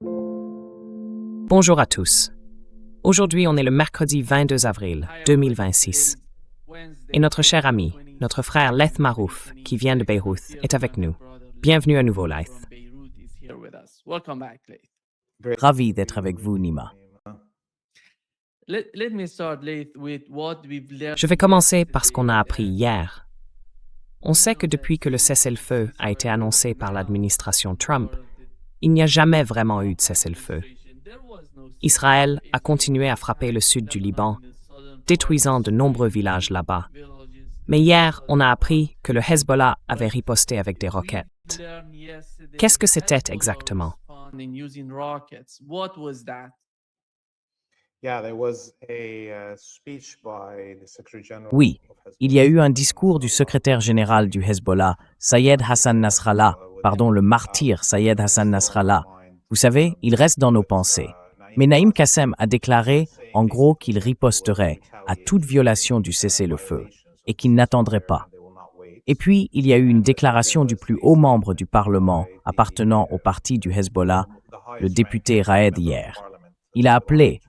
Bonjour à tous. Aujourd'hui, on est le mercredi 22 avril 2026. Et notre cher ami, notre frère Laith Marouf, qui vient de Beyrouth, est avec nous. Bienvenue à nouveau, Laith. Ravi d'être avec vous, Nima. Je vais commencer par ce qu'on a appris hier. On sait que depuis que le cessez-le-feu a été annoncé par l'administration Trump, il n'y a jamais vraiment eu de cessez-le-feu. Israël a continué à frapper le sud du Liban, détruisant de nombreux villages là-bas. Mais hier, on a appris que le Hezbollah avait riposté avec des roquettes. Qu'est-ce que c'était exactement? Oui, il y a eu un discours du secrétaire général du Hezbollah, le martyr Sayed Hassan Nasrallah. Vous savez, il reste dans nos pensées. Mais Naïm Qassem a déclaré, en gros, qu'il riposterait à toute violation du cessez-le-feu et qu'il n'attendrait pas. Et puis, il y a eu une déclaration du plus haut membre du Parlement appartenant au parti du Hezbollah, le député Raed hier. Il a appelé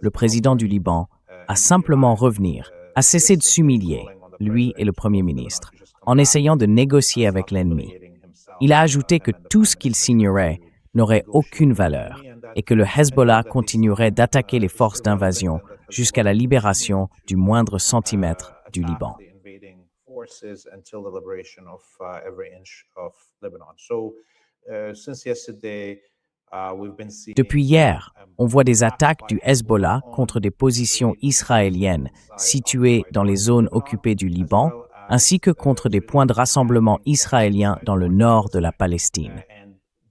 le président du Liban à simplement revenir, à cesser de s'humilier, lui et le Premier ministre, en essayant de négocier avec l'ennemi. Il a ajouté que tout ce qu'il signerait n'aurait aucune valeur et que le Hezbollah continuerait d'attaquer les forces d'invasion jusqu'à la libération du moindre centimètre du Liban. Depuis hier, on voit des attaques du Hezbollah contre des positions israéliennes situées dans les zones occupées du Liban, ainsi que contre des points de rassemblement israéliens dans le nord de la Palestine.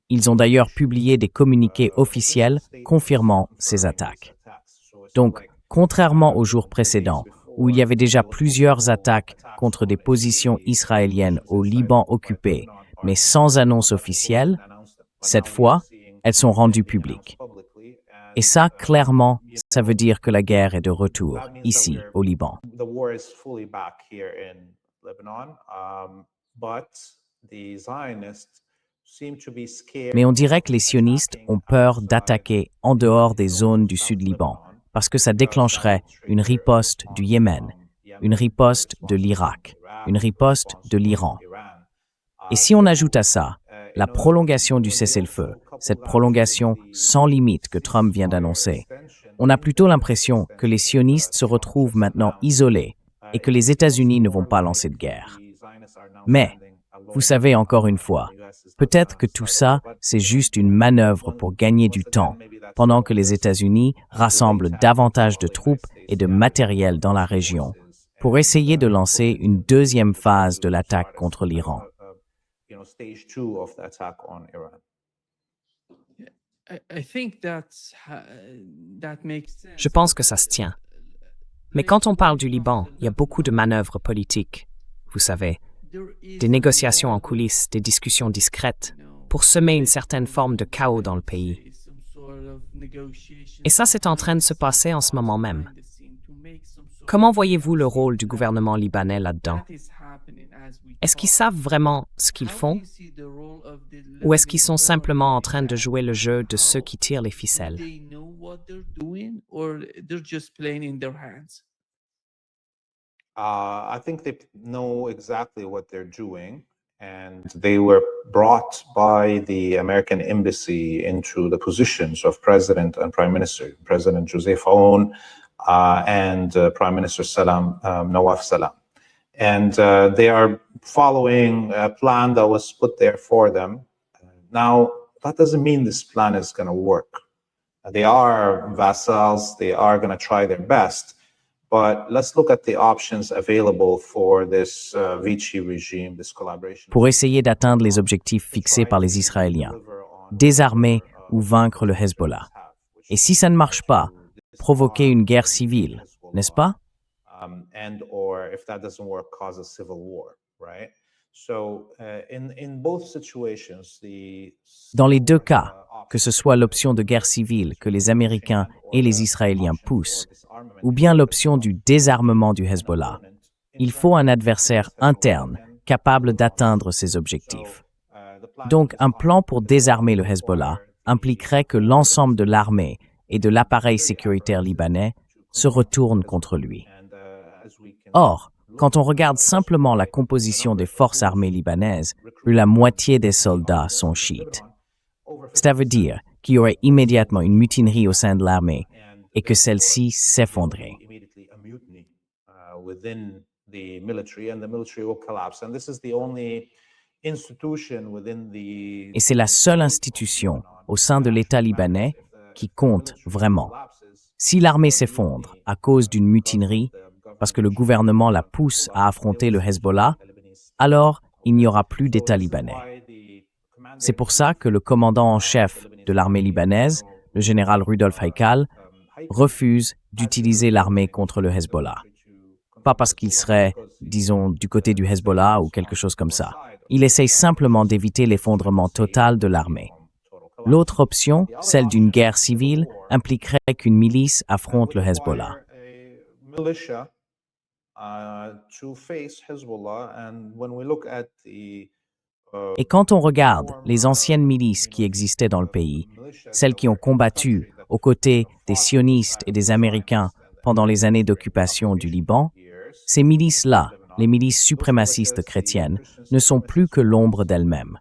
Ils ont d'ailleurs publié des communiqués officiels confirmant ces attaques. Donc, contrairement aux jours précédents, où il y avait déjà plusieurs attaques contre des positions israéliennes au Liban occupé, mais sans annonce officielle, cette fois, elles sont rendues publiques. Et ça, clairement, ça veut dire que la guerre est de retour, ici, au Liban. Mais on dirait que les sionistes ont peur d'attaquer en dehors des zones du Sud-Liban, parce que ça déclencherait une riposte du Yémen, une riposte de l'Irak, une riposte de l'Iran. Et si on ajoute à ça la prolongation du cessez-le-feu, cette prolongation sans limite que Trump vient d'annoncer, on a plutôt l'impression que les sionistes se retrouvent maintenant isolés et que les États-Unis ne vont pas lancer de guerre. Mais, vous savez, encore une fois, peut-être que tout ça, c'est juste une manœuvre pour gagner du temps, pendant que les États-Unis rassemblent davantage de troupes et de matériel dans la région, pour essayer de lancer une deuxième phase de l'attaque contre l'Iran. Je pense que ça se tient. Mais quand on parle du Liban, il y a beaucoup de manœuvres politiques, vous savez, des négociations en coulisses, des discussions discrètes, pour semer une certaine forme de chaos dans le pays. Et ça, c'est en train de se passer en ce moment même. Comment voyez-vous le rôle du gouvernement libanais là-dedans? Est-ce qu'ils savent vraiment ce qu'ils font? Ou est-ce qu'ils sont simplement en train de jouer le jeu de ceux qui tirent les ficelles? I think they know exactly what they're doing, and they were brought by the American embassy into the positions of president and prime minister, President Joseph Aoun and Prime Minister Nawaf Salam. And they are following a plan that was put there for them. Now, that doesn't mean this plan is going to work. They are vassals, they are going to try their best. But let's look at the options available for this Vichy regime, this collaboration. Pour essayer d'atteindre les objectifs fixés par les Israéliens, désarmer ou vaincre le Hezbollah. Et si ça ne marche pas, provoquer une guerre civile, n'est-ce pas? And or if that doesn't work, cause a civil war, right? So in both situations, Dans les deux cas, que ce soit l'option de guerre civile que les Américains et les Israéliens poussent, ou bien l'option du désarmement du Hezbollah, il faut un adversaire interne capable d'atteindre ces objectifs. Donc, un plan pour désarmer le Hezbollah impliquerait que l'ensemble de l'armée et de l'appareil sécuritaire libanais se retournent contre lui. Or, quand on regarde simplement la composition des forces armées libanaises, plus la moitié des soldats sont chiites. Cela veut dire qu'il y aurait immédiatement une mutinerie au sein de l'armée et que celle-ci s'effondrerait. Et c'est la seule institution au sein de l'État libanais qui compte vraiment. Si l'armée s'effondre à cause d'une mutinerie, parce que le gouvernement la pousse à affronter le Hezbollah, alors il n'y aura plus d'État libanais. C'est pour ça que le commandant en chef de l'armée libanaise, le général Rudolf Haikal, refuse d'utiliser l'armée contre le Hezbollah. Pas parce qu'il serait, disons, du côté du Hezbollah ou quelque chose comme ça. Il essaye simplement d'éviter l'effondrement total de l'armée. L'autre option, celle d'une guerre civile, impliquerait qu'une milice affronte le Hezbollah. Et quand on regarde les anciennes milices qui existaient dans le pays, celles qui ont combattu aux côtés des sionistes et des Américains pendant les années d'occupation du Liban, ces milices-là, les milices suprémacistes chrétiennes, ne sont plus que l'ombre d'elles-mêmes.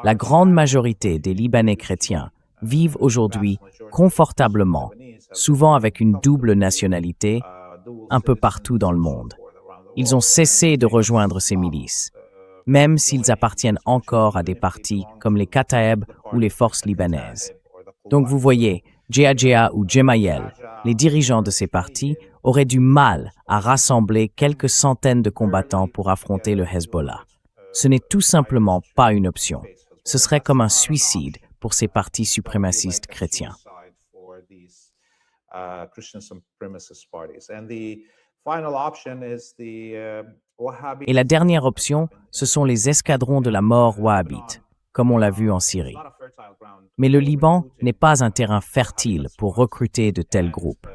La grande majorité des Libanais chrétiens vivent aujourd'hui confortablement, souvent avec une double nationalité, un peu partout dans le monde. Ils ont cessé de rejoindre ces milices, même s'ils appartiennent encore à des partis comme les Kataeb ou les forces libanaises. Donc vous voyez, Djéadjéa ou Djemayel, les dirigeants de ces partis, auraient du mal à rassembler quelques centaines de combattants pour affronter le Hezbollah. Ce n'est tout simplement pas une option. Ce serait comme un suicide pour ces partis suprémacistes chrétiens. Et la dernière option, ce sont les escadrons de la mort wahhabites, comme on l'a vu en Syrie. Mais le Liban n'est pas un terrain fertile pour recruter de tels groupes.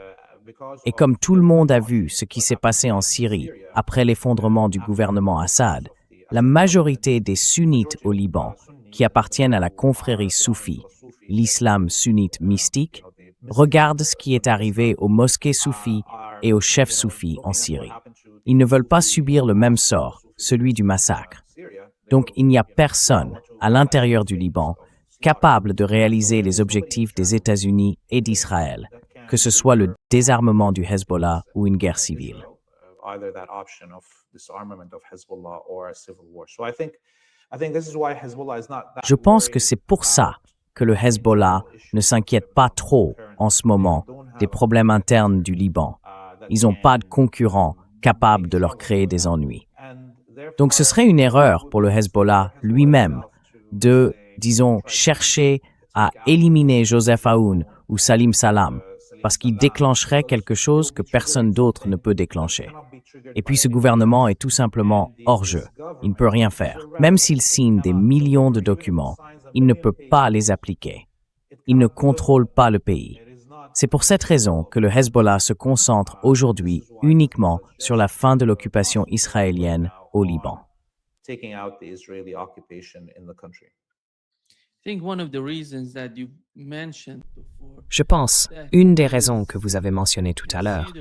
Et comme tout le monde a vu ce qui s'est passé en Syrie après l'effondrement du gouvernement Assad, la majorité des sunnites au Liban, qui appartiennent à la confrérie soufie, l'islam sunnite mystique, regardent ce qui est arrivé aux mosquées soufis et aux chefs soufis en Syrie. Ils ne veulent pas subir le même sort, celui du massacre. Donc il n'y a personne, à l'intérieur du Liban, capable de réaliser les objectifs des États-Unis et d'Israël, que ce soit le désarmement du Hezbollah ou une guerre civile. Je pense que c'est pour ça que le Hezbollah ne s'inquiète pas trop en ce moment des problèmes internes du Liban. Ils n'ont pas de concurrents capables de leur créer des ennuis. Donc ce serait une erreur pour le Hezbollah lui-même de, disons, chercher à éliminer Joseph Aoun ou Salim Salam, parce qu'il déclencherait quelque chose que personne d'autre ne peut déclencher. Et puis ce gouvernement est tout simplement hors jeu. Il ne peut rien faire. Même s'il signe des millions de documents, il ne peut pas les appliquer. Il ne contrôle pas le pays. C'est pour cette raison que le Hezbollah se concentre aujourd'hui uniquement sur la fin de l'occupation israélienne au Liban. Je pense, une des raisons que vous avez mentionnées tout à l'heure,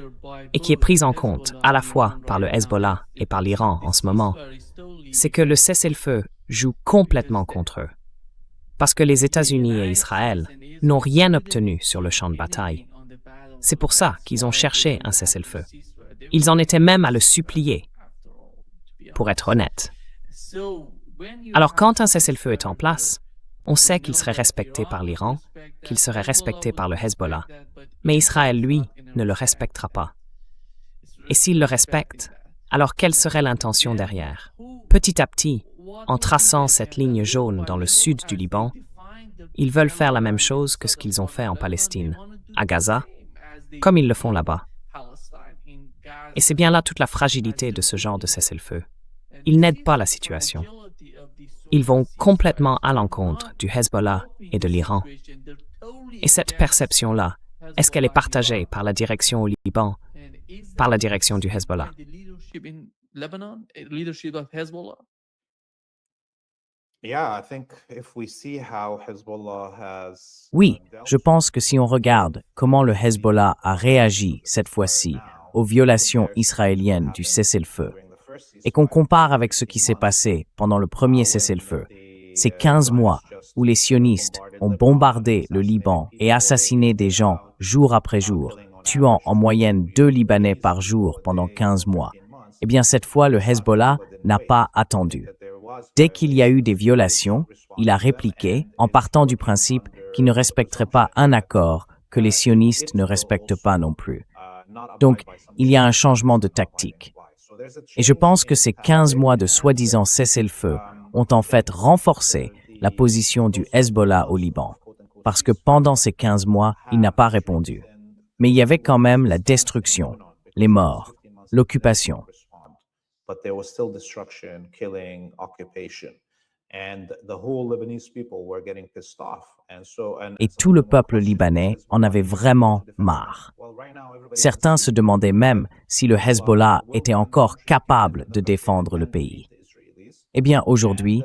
et qui est prise en compte à la fois par le Hezbollah et par l'Iran en ce moment, c'est que le cessez-le-feu joue complètement contre eux. Parce que les États-Unis et Israël n'ont rien obtenu sur le champ de bataille. C'est pour ça qu'ils ont cherché un cessez-le-feu. Ils en étaient même à le supplier, pour être honnête. Alors quand un cessez-le-feu est en place, on sait qu'il serait respecté par l'Iran, qu'il serait respecté par le Hezbollah, mais Israël, lui, ne le respectera pas. Et s'il le respecte, alors quelle serait l'intention derrière? Petit à petit, en traçant cette ligne jaune dans le sud du Liban, ils veulent faire la même chose que ce qu'ils ont fait en Palestine, à Gaza, comme ils le font là-bas. Et c'est bien là toute la fragilité de ce genre de cessez-le-feu. Ils n'aident pas la situation. Ils vont complètement à l'encontre du Hezbollah et de l'Iran. Et cette perception-là, est-ce qu'elle est partagée par la direction au Liban, par la direction du Hezbollah? Oui, je pense que si on regarde comment le Hezbollah a réagi cette fois-ci aux violations israéliennes du cessez-le-feu, et qu'on compare avec ce qui s'est passé pendant le premier cessez-le-feu, ces 15 mois où les sionistes ont bombardé le Liban et assassiné des gens jour après jour, tuant en moyenne 2 Libanais par jour pendant 15 mois, eh bien cette fois le Hezbollah n'a pas attendu. Dès qu'il y a eu des violations, il a répliqué en partant du principe qu'il ne respecterait pas un accord que les sionistes ne respectent pas non plus. Donc, il y a un changement de tactique. Et je pense que ces 15 mois de soi-disant cessez-le-feu ont en fait renforcé la position du Hezbollah au Liban, parce que pendant ces 15 mois, il n'a pas répondu. Mais il y avait quand même la destruction, les morts, l'occupation. Et tout le peuple libanais en avait vraiment marre. Certains se demandaient même si le Hezbollah était encore capable de défendre le pays. Eh bien, aujourd'hui,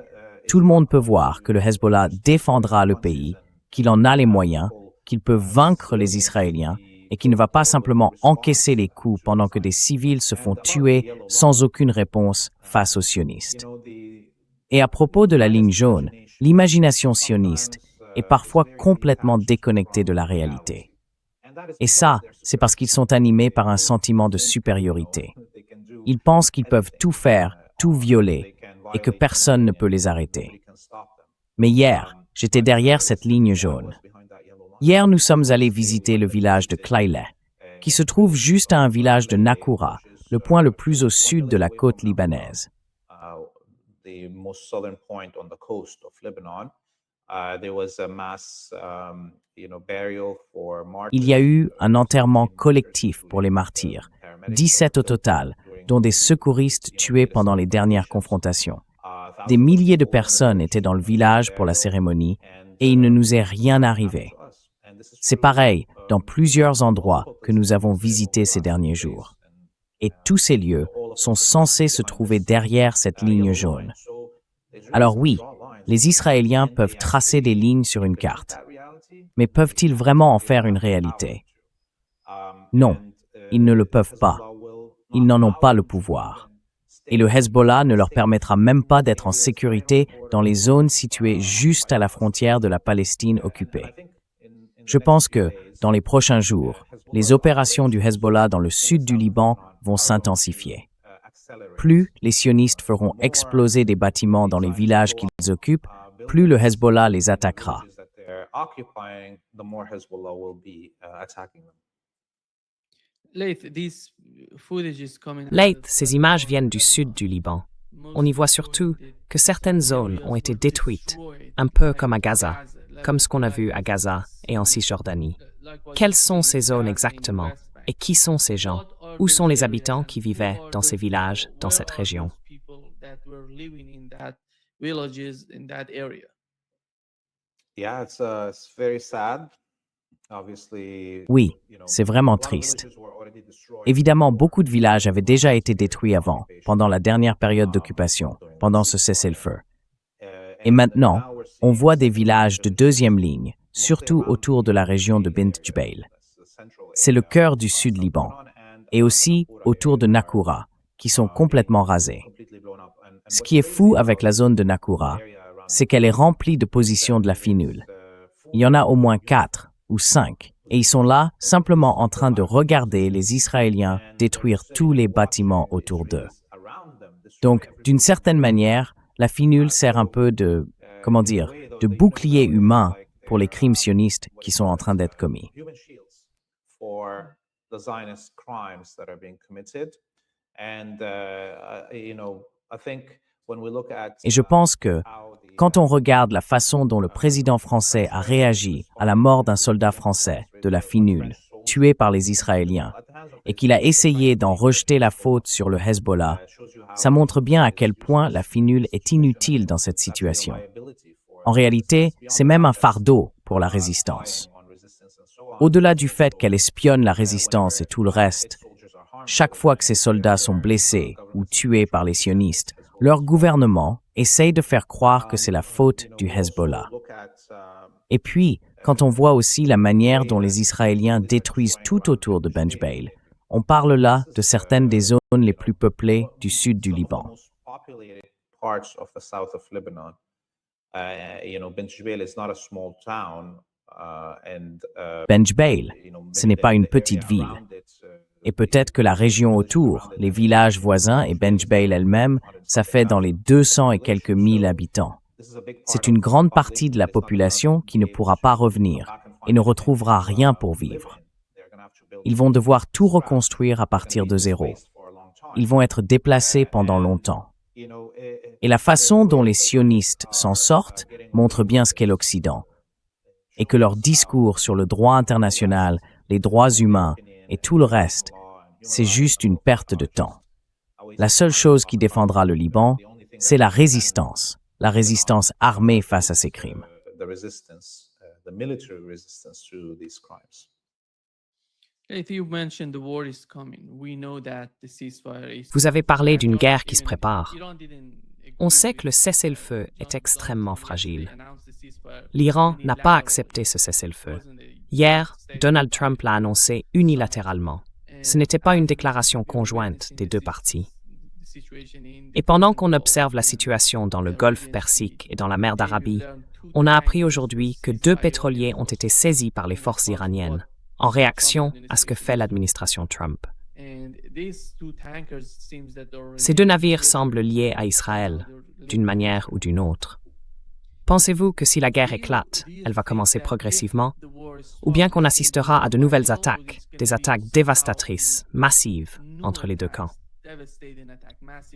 tout le monde peut voir que le Hezbollah défendra le pays, qu'il en a les moyens, qu'il peut vaincre les Israéliens et qu'il ne va pas simplement encaisser les coups pendant que des civils se font tuer sans aucune réponse face aux sionistes. Et à propos de la ligne jaune, l'imagination sioniste est parfois complètement déconnectée de la réalité. Et ça, c'est parce qu'ils sont animés par un sentiment de supériorité. Ils pensent qu'ils peuvent tout faire, tout violer, et que personne ne peut les arrêter. Mais hier, j'étais derrière cette ligne jaune. Hier, nous sommes allés visiter le village de Clayleh, qui se trouve juste à un village de Nakoura, le point le plus au sud de la côte libanaise. Il y a eu un enterrement collectif pour les martyrs, 17 au total, dont des secouristes tués pendant les dernières confrontations. Des milliers de personnes étaient dans le village pour la cérémonie et il ne nous est rien arrivé. C'est pareil dans plusieurs endroits que nous avons visités ces derniers jours. Et tous ces lieux sont censés se trouver derrière cette ligne jaune. Alors oui, les Israéliens peuvent tracer des lignes sur une carte. Mais peuvent-ils vraiment en faire une réalité? Non, ils ne le peuvent pas. Ils n'en ont pas le pouvoir. Et le Hezbollah ne leur permettra même pas d'être en sécurité dans les zones situées juste à la frontière de la Palestine occupée. Je pense que, dans les prochains jours, les opérations du Hezbollah dans le sud du Liban vont s'intensifier. Plus les sionistes feront exploser des bâtiments dans les villages qu'ils occupent, plus le Hezbollah les attaquera. Laith, ces images viennent du sud du Liban. On y voit surtout que certaines zones ont été détruites, un peu comme à Gaza, comme ce qu'on a vu à Gaza et en Cisjordanie. Quelles sont ces zones exactement? Et qui sont ces gens? Où sont les habitants qui vivaient dans ces villages, dans cette région? Oui, c'est vraiment triste. Évidemment, beaucoup de villages avaient déjà été détruits avant, pendant la dernière période d'occupation, pendant ce cessez-le-feu. Et maintenant, on voit des villages de deuxième ligne, surtout autour de la région de Bint Jbeil. C'est le cœur du sud Liban, et aussi autour de Nakoura, qui sont complètement rasés. Ce qui est fou avec la zone de Nakoura, c'est qu'elle est remplie de positions de la FINUL. Il y en a au moins 4 ou 5, et ils sont là simplement en train de regarder les Israéliens détruire tous les bâtiments autour d'eux. Donc, d'une certaine manière, la FINUL sert un peu de bouclier humain pour les crimes sionistes qui sont en train d'être commis. Et je pense que, quand on regarde la façon dont le président français a réagi à la mort d'un soldat français de la FINUL, tué par les Israéliens, et qu'il a essayé d'en rejeter la faute sur le Hezbollah, ça montre bien à quel point la FINUL est inutile dans cette situation. En réalité, c'est même un fardeau pour la résistance. Au-delà du fait qu'elle espionne la résistance et tout le reste, chaque fois que ces soldats sont blessés ou tués par les sionistes, Leur gouvernement essaye de faire croire que c'est la faute du Hezbollah. Et puis, quand on voit aussi la manière dont les Israéliens détruisent tout autour de Benjbeil, on parle là de certaines des zones les plus peuplées du sud du Liban. Benjbeil, ce n'est pas une petite ville. Et peut-être que la région autour, les villages voisins et Benjbeil elle-même, ça fait dans les 200 et quelques mille habitants. C'est une grande partie de la population qui ne pourra pas revenir et ne retrouvera rien pour vivre. Ils vont devoir tout reconstruire à partir de zéro. Ils vont être déplacés pendant longtemps. Et la façon dont les sionistes s'en sortent montre bien ce qu'est l'Occident, et que leur discours sur le droit international, les droits humains et tout le reste, c'est juste une perte de temps. La seule chose qui défendra le Liban, c'est la résistance armée face à ces crimes. Vous avez parlé d'une guerre qui se prépare. On sait que le cessez-le-feu est extrêmement fragile. L'Iran n'a pas accepté ce cessez-le-feu. Hier, Donald Trump l'a annoncé unilatéralement. Ce n'était pas une déclaration conjointe des deux parties. Et pendant qu'on observe la situation dans le Golfe Persique et dans la mer d'Arabie, on a appris aujourd'hui que 2 pétroliers ont été saisis par les forces iraniennes, en réaction à ce que fait l'administration Trump. Ces 2 navires semblent liés à Israël, d'une manière ou d'une autre. Pensez-vous que si la guerre éclate, elle va commencer progressivement, ou bien qu'on assistera à de nouvelles attaques, des attaques dévastatrices, massives, entre les 2 camps?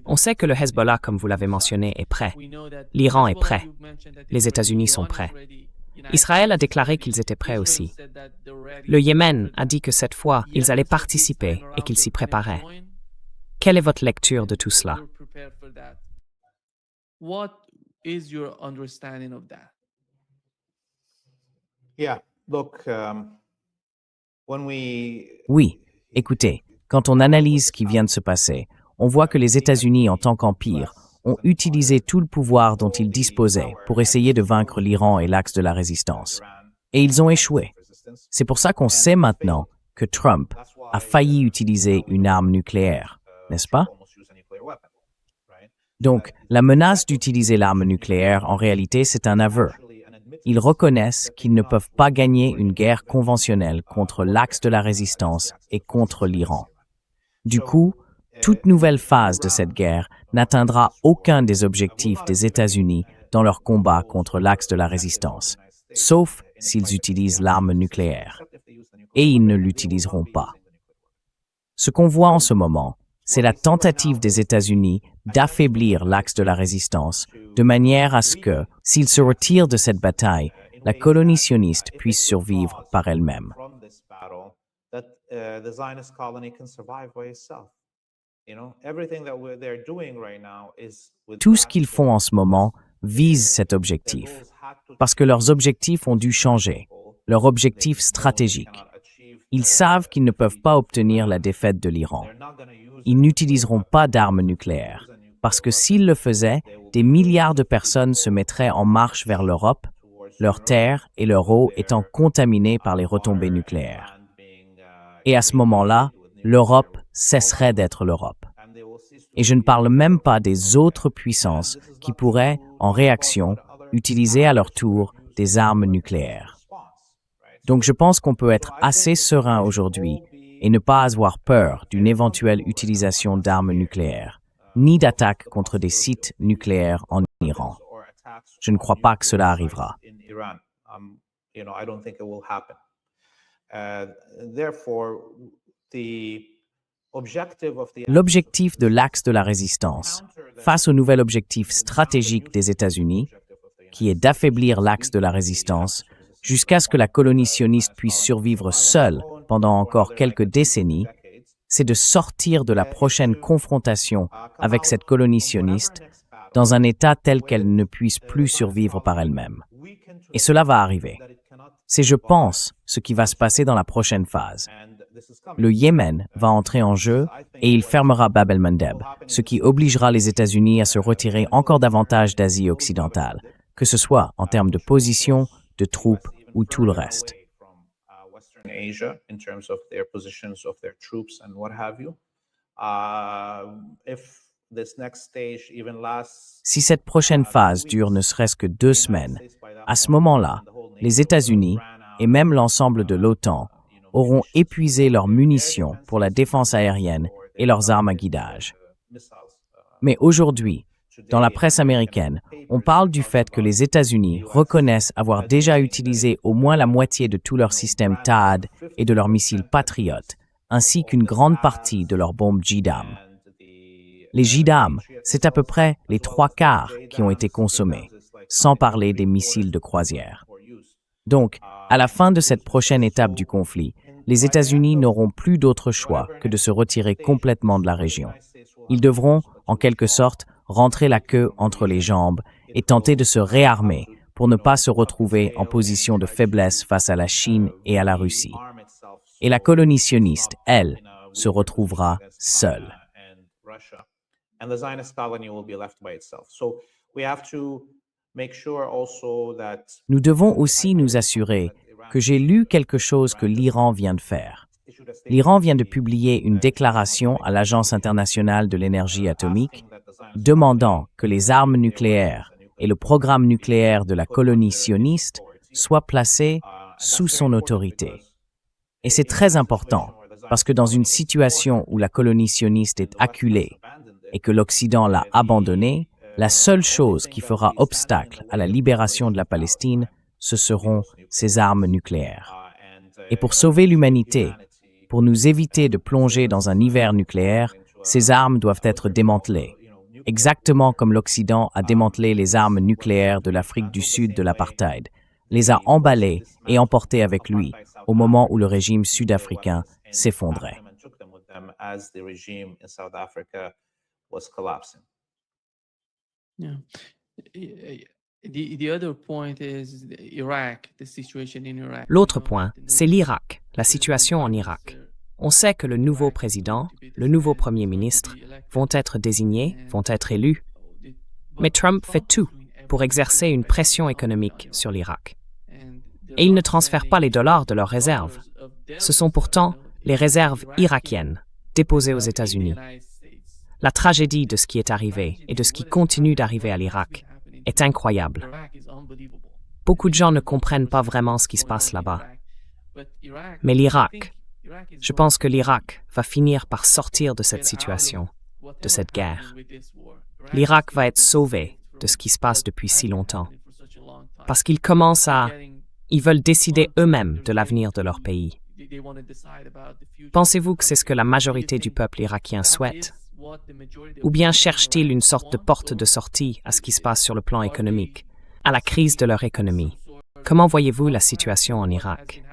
On sait que le Hezbollah, comme vous l'avez mentionné, est prêt. L'Iran est prêt. Les États-Unis sont prêts. Israël a déclaré qu'ils étaient prêts aussi. Le Yémen a dit que cette fois, ils allaient participer et qu'ils s'y préparaient. Quelle est votre lecture de tout cela? Oui, écoutez, quand on analyse ce qui vient de se passer, on voit que les États-Unis, en tant qu'empire, ont utilisé tout le pouvoir dont ils disposaient pour essayer de vaincre l'Iran et l'axe de la résistance. Et ils ont échoué. C'est pour ça qu'on sait maintenant que Trump a failli utiliser une arme nucléaire, n'est-ce pas? Donc, la menace d'utiliser l'arme nucléaire, en réalité, c'est un aveu. Ils reconnaissent qu'ils ne peuvent pas gagner une guerre conventionnelle contre l'axe de la résistance et contre l'Iran. Du coup, toute nouvelle phase de cette guerre n'atteindra aucun des objectifs des États-Unis dans leur combat contre l'axe de la résistance, sauf s'ils utilisent l'arme nucléaire. Et ils ne l'utiliseront pas. Ce qu'on voit en ce moment, c'est la tentative des États-Unis d'affaiblir l'axe de la résistance de manière à ce que, s'ils se retirent de cette bataille, la colonie sioniste puisse survivre par elle-même. Tout ce qu'ils font en ce moment vise cet objectif, parce que leurs objectifs ont dû changer, leur objectif stratégique. Ils savent qu'ils ne peuvent pas obtenir la défaite de l'Iran. Ils n'utiliseront pas d'armes nucléaires, parce que s'ils le faisaient, des milliards de personnes se mettraient en marche vers l'Europe, leurs terres et leur eau étant contaminées par les retombées nucléaires. Et à ce moment-là, l'Europe cesserait d'être l'Europe. Et je ne parle même pas des autres puissances qui pourraient, en réaction, utiliser à leur tour des armes nucléaires. Donc je pense qu'on peut être assez serein aujourd'hui et ne pas avoir peur d'une éventuelle utilisation d'armes nucléaires, ni d'attaques contre des sites nucléaires en Iran. Je ne crois pas que cela arrivera. L'objectif de l'axe de la résistance, face au nouvel objectif stratégique des États-Unis, qui est d'affaiblir l'axe de la résistance jusqu'à ce que la colonie sioniste puisse survivre seule pendant encore quelques décennies, c'est de sortir de la prochaine confrontation avec cette colonie sioniste dans un état tel qu'elle ne puisse plus survivre par elle-même. Et cela va arriver. C'est, je pense, ce qui va se passer dans la prochaine phase. Le Yémen va entrer en jeu et il fermera Bab el-Mandeb, ce qui obligera les États-Unis à se retirer encore davantage d'Asie occidentale, que ce soit en termes de position, de troupes ou tout le reste. Si cette prochaine phase dure ne serait-ce que 2 semaines, à ce moment-là, les États-Unis et même l'ensemble de l'OTAN auront épuisé leurs munitions pour la défense aérienne et leurs armes à guidage. Mais aujourd'hui, dans la presse américaine, on parle du fait que les États-Unis reconnaissent avoir déjà utilisé au moins la moitié de tout leur système THAAD et de leurs missiles Patriot, ainsi qu'une grande partie de leurs bombes JDAM. Les JDAM, c'est à peu près les 3/4 qui ont été consommés, sans parler des missiles de croisière. Donc, à la fin de cette prochaine étape du conflit, les États-Unis n'auront plus d'autre choix que de se retirer complètement de la région. Ils devront, en quelque sorte, rentrer la queue entre les jambes et tenter de se réarmer pour ne pas se retrouver en position de faiblesse face à la Chine et à la Russie. Et la colonie sioniste, elle, se retrouvera seule. Nous devons aussi nous assurer que j'ai lu quelque chose que l'Iran vient de faire. L'Iran vient de publier une déclaration à l'Agence internationale de l'énergie atomique demandant que les armes nucléaires et le programme nucléaire de la colonie sioniste soient placés sous son autorité. Et c'est très important, parce que dans une situation où la colonie sioniste est acculée et que l'Occident l'a abandonnée, la seule chose qui fera obstacle à la libération de la Palestine, ce seront ces armes nucléaires. Et pour sauver l'humanité, pour nous éviter de plonger dans un hiver nucléaire, ces armes doivent être démantelées, exactement comme l'Occident a démantelé les armes nucléaires de l'Afrique du Sud de l'apartheid, les a emballées et emportées avec lui au moment où le régime sud-africain s'effondrait. L'autre point, c'est l'Irak, la situation en Irak. On sait que le nouveau président, le nouveau premier ministre vont être désignés, vont être élus. Mais Trump fait tout pour exercer une pression économique sur l'Irak. Et il ne transfère pas les dollars de leurs réserves. Ce sont pourtant les réserves irakiennes déposées aux États-Unis. La tragédie de ce qui est arrivé et de ce qui continue d'arriver à l'Irak est incroyable. Beaucoup de gens ne comprennent pas vraiment ce qui se passe là-bas. Mais l'Irak, je pense que l'Irak va finir par sortir de cette situation, de cette guerre. L'Irak va être sauvé de ce qui se passe depuis si longtemps. Parce qu'ils commencent à... Ils veulent décider eux-mêmes de l'avenir de leur pays. Pensez-vous que c'est ce que la majorité du peuple irakien souhaite? Ou bien cherchent-ils une sorte de porte de sortie à ce qui se passe sur le plan économique, à la crise de leur économie? Comment voyez-vous la situation en Irak?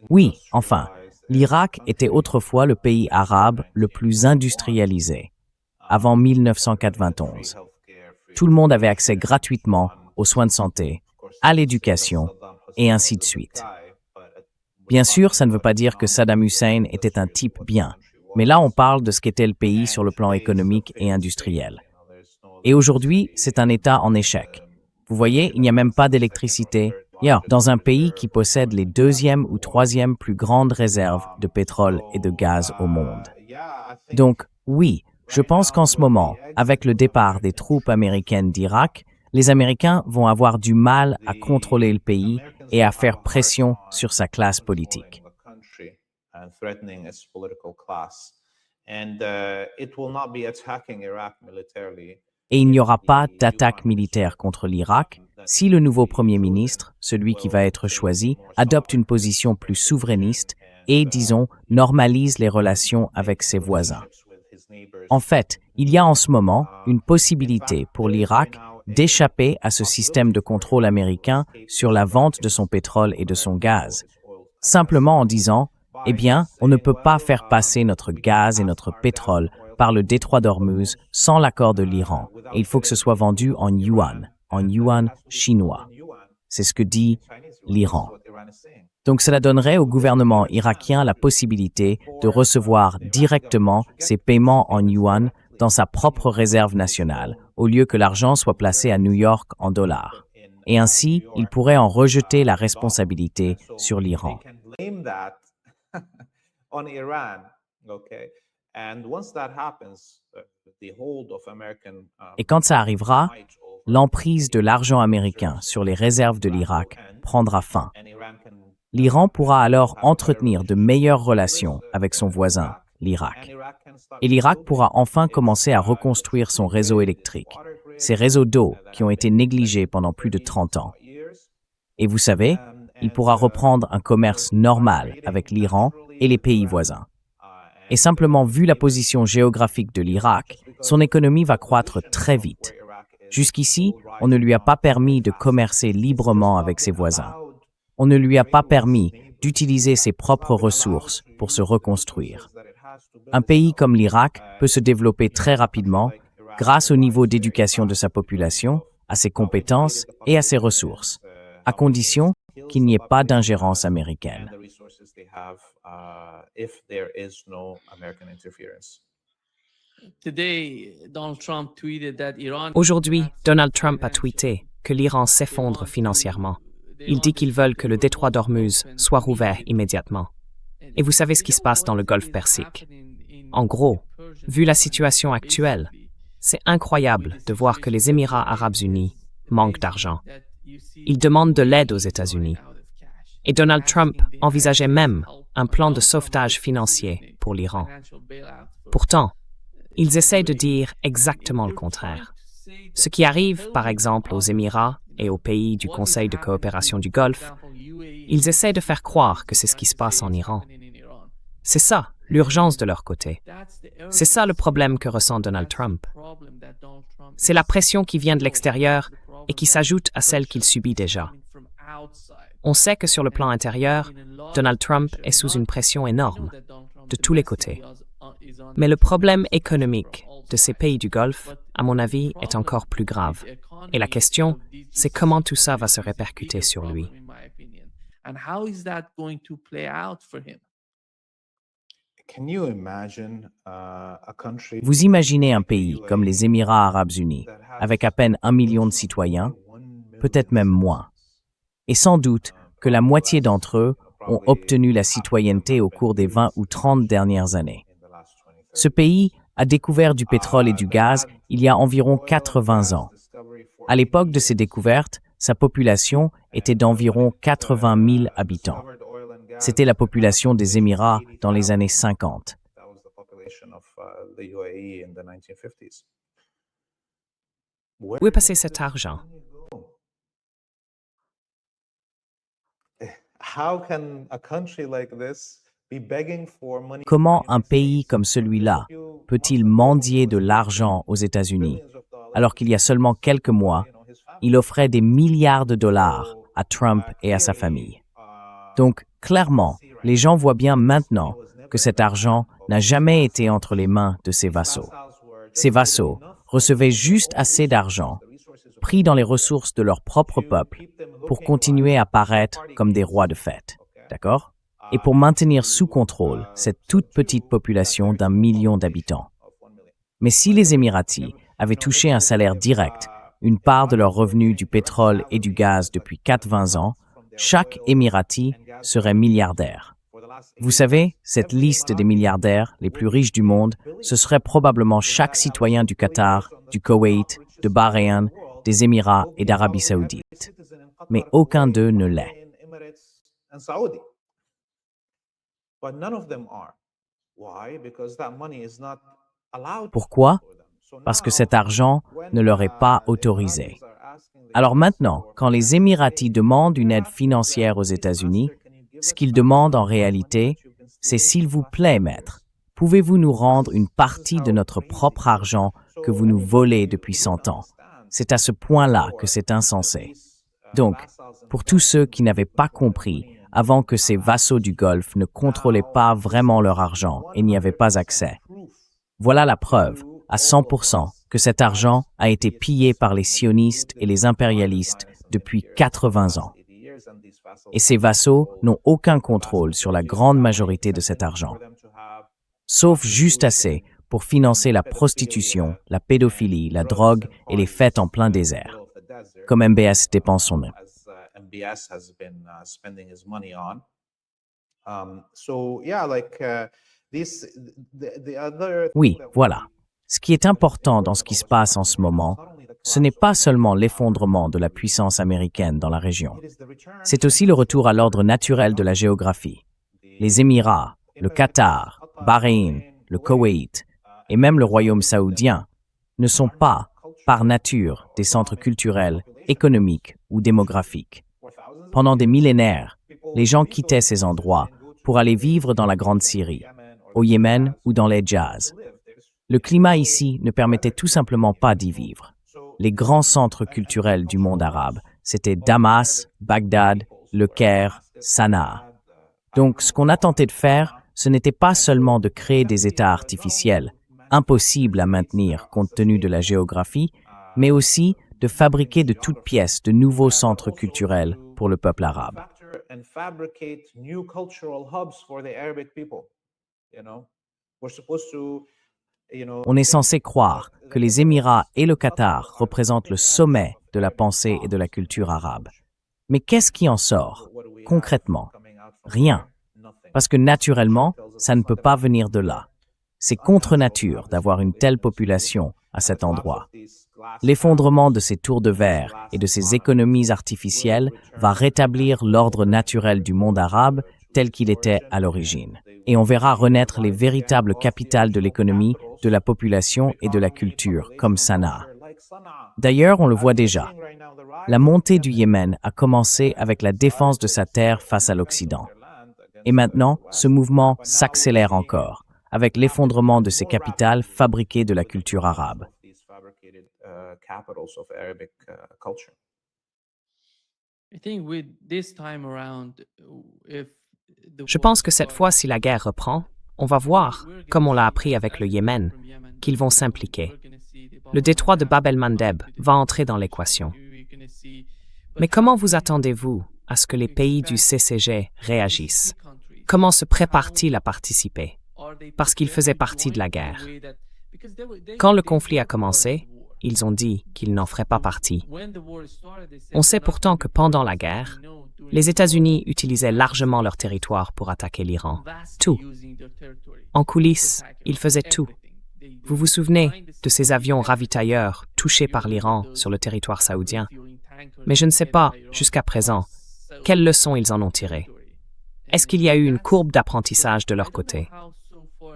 Oui, enfin, l'Irak était autrefois le pays arabe le plus industrialisé, avant 1991. Tout le monde avait accès gratuitement aux soins de santé, à l'éducation, et ainsi de suite. Bien sûr, ça ne veut pas dire que Saddam Hussein était un type bien, mais là on parle de ce qu'était le pays sur le plan économique et industriel. Et aujourd'hui, c'est un État en échec. Vous voyez, il n'y a même pas d'électricité, dans un pays qui possède les 2e ou 3e plus grandes réserves de pétrole et de gaz au monde. Donc, oui, je pense qu'en ce moment, avec le départ des troupes américaines d'Irak, les Américains vont avoir du mal à contrôler le pays et à faire pression sur sa classe politique. Et il n'y aura pas d'attaque militaire contre l'Irak si le nouveau Premier ministre, celui qui va être choisi, adopte une position plus souverainiste et, disons, normalise les relations avec ses voisins. En fait, il y a en ce moment une possibilité pour l'Irak d'échapper à ce système de contrôle américain sur la vente de son pétrole et de son gaz, simplement en disant « Eh bien, on ne peut pas faire passer notre gaz et notre pétrole par le détroit d'Ormuz sans l'accord de l'Iran, et il faut que ce soit vendu en yuan, en yuan chinois. C'est ce que dit l'Iran. Donc cela donnerait au gouvernement irakien la possibilité de recevoir directement ces paiements en yuan dans sa propre réserve nationale, au lieu que l'argent soit placé à New York en dollars. Et ainsi, il pourrait en rejeter la responsabilité sur l'Iran. Et quand ça arrivera, l'emprise de l'argent américain sur les réserves de l'Irak prendra fin. L'Iran pourra alors entretenir de meilleures relations avec son voisin, l'Irak. Et l'Irak pourra enfin commencer à reconstruire son réseau électrique, ses réseaux d'eau qui ont été négligés pendant plus de 30 ans. Et vous savez, il pourra reprendre un commerce normal avec l'Iran et les pays voisins. Et simplement vu la position géographique de l'Irak, son économie va croître très vite. Jusqu'ici, on ne lui a pas permis de commercer librement avec ses voisins. On ne lui a pas permis d'utiliser ses propres ressources pour se reconstruire. Un pays comme l'Irak peut se développer très rapidement grâce au niveau d'éducation de sa population, à ses compétences et à ses ressources, à condition qu'il n'y ait pas d'ingérence américaine. Aujourd'hui, Donald Trump a tweeté que l'Iran s'effondre financièrement. Il dit qu'ils veulent que le détroit d'Ormuz soit rouvert immédiatement. Et vous savez ce qui se passe dans le Golfe Persique. En gros, vu la situation actuelle, c'est incroyable de voir que les Émirats arabes unis manquent d'argent. Ils demandent de l'aide aux États-Unis. Et Donald Trump envisageait même un plan de sauvetage financier pour l'Iran. Pourtant, ils essayent de dire exactement le contraire. Ce qui arrive, par exemple, aux Émirats et aux pays du Conseil de coopération du Golfe, ils essaient de faire croire que c'est ce qui se passe en Iran. C'est ça, l'urgence de leur côté. C'est ça le problème que ressent Donald Trump. C'est la pression qui vient de l'extérieur et qui s'ajoute à celle qu'il subit déjà. On sait que sur le plan intérieur, Donald Trump est sous une pression énorme, de tous les côtés. Mais le problème économique de ces pays du Golfe, à mon avis, est encore plus grave. Et la question, c'est comment tout ça va se répercuter sur lui. Vous imaginez un pays comme les Émirats arabes unis, avec à peine 1 million de citoyens, peut-être même moins. Et sans doute que la moitié d'entre eux ont obtenu la citoyenneté au cours des 20 ou 30 dernières années. Ce pays a découvert du pétrole et du gaz il y a environ 80 ans. À l'époque de ces découvertes, sa population était d'environ 80 000 habitants. C'était la population des Émirats dans les années 50. Où est passé cet argent? Comment un pays comme celui-là peut-il mendier de l'argent aux États-Unis, alors qu'il y a seulement quelques mois, il offrait des milliards de dollars à Trump et à sa famille? Donc, clairement, les gens voient bien maintenant que cet argent n'a jamais été entre les mains de ses vassaux. Ces vassaux recevaient juste assez d'argent, pris dans les ressources de leur propre peuple, pour continuer à paraître comme des rois de fête. D'accord? Et pour maintenir sous contrôle cette toute petite population d'1 million d'habitants. Mais si les Émiratis avaient touché un salaire direct, une part de leurs revenus du pétrole et du gaz depuis 4-20 ans, chaque Émirati serait milliardaire. Vous savez, cette liste des milliardaires les plus riches du monde, ce serait probablement chaque citoyen du Qatar, du Koweït, de Bahreïn, des Émirats et d'Arabie Saoudite. Mais aucun d'eux ne l'est. Pourquoi? Parce que cet argent ne leur est pas autorisé. Alors maintenant, quand les Émiratis demandent une aide financière aux États-Unis, ce qu'ils demandent en réalité, c'est « s'il vous plaît, maître, pouvez-vous nous rendre une partie de notre propre argent que vous nous volez depuis 100 ans ?» C'est à ce point-là que c'est insensé. Donc, pour tous ceux qui n'avaient pas compris avant que ces vassaux du Golfe ne contrôlaient pas vraiment leur argent et n'y avaient pas accès, voilà la preuve à 100% que cet argent a été pillé par les sionistes et les impérialistes depuis 80 ans. Et ces vassaux n'ont aucun contrôle sur la grande majorité de cet argent, sauf juste assez pour financer la prostitution, la pédophilie, la drogue et les fêtes en plein désert, comme MBS dépense son nom. Oui, voilà. Ce qui est important dans ce qui se passe en ce moment, ce n'est pas seulement l'effondrement de la puissance américaine dans la région. C'est aussi le retour à l'ordre naturel de la géographie. Les Émirats, le Qatar, Bahreïn, le Koweït et même le royaume saoudien ne sont pas, par nature, des centres culturels, économiques ou démographiques. Pendant des millénaires, les gens quittaient ces endroits pour aller vivre dans la Grande Syrie, au Yémen ou dans les Djaz. Le climat ici ne permettait tout simplement pas d'y vivre. Les grands centres culturels du monde arabe, c'était Damas, Bagdad, Le Caire, Sanaa. Donc, ce qu'on a tenté de faire, ce n'était pas seulement de créer des États artificiels, impossibles à maintenir compte tenu de la géographie, mais aussi de fabriquer de toutes pièces de nouveaux centres culturels pour le peuple arabe. On est censé croire que les Émirats et le Qatar représentent le sommet de la pensée et de la culture arabe. Mais qu'est-ce qui en sort, concrètement? Rien. Parce que naturellement, ça ne peut pas venir de là. C'est contre nature d'avoir une telle population à cet endroit. L'effondrement de ces tours de verre et de ces économies artificielles va rétablir l'ordre naturel du monde arabe tel qu'il était à l'origine. Et on verra renaître les véritables capitales de l'économie, de la population et de la culture, comme Sanaa. D'ailleurs, on le voit déjà. La montée du Yémen a commencé avec la défense de sa terre face à l'Occident. Et maintenant, ce mouvement s'accélère encore, avec l'effondrement de ces capitales fabriquées de la culture arabe. Je pense que cette fois, si la guerre reprend, on va voir, comme on l'a appris avec le Yémen, qu'ils vont s'impliquer. Le détroit de Bab el-Mandeb va entrer dans l'équation. Mais comment vous attendez-vous à ce que les pays du CCG réagissent? Comment se prépare-t-il à participer? Parce qu'ils faisaient partie de la guerre. Quand le conflit a commencé, ils ont dit qu'ils n'en feraient pas partie. On sait pourtant que pendant la guerre, les États-Unis utilisaient largement leur territoire pour attaquer l'Iran. Tout. En coulisses, ils faisaient tout. Vous vous souvenez de ces avions ravitailleurs touchés par l'Iran sur le territoire saoudien? Mais je ne sais pas, jusqu'à présent, quelles leçons ils en ont tirées. Est-ce qu'il y a eu une courbe d'apprentissage de leur côté?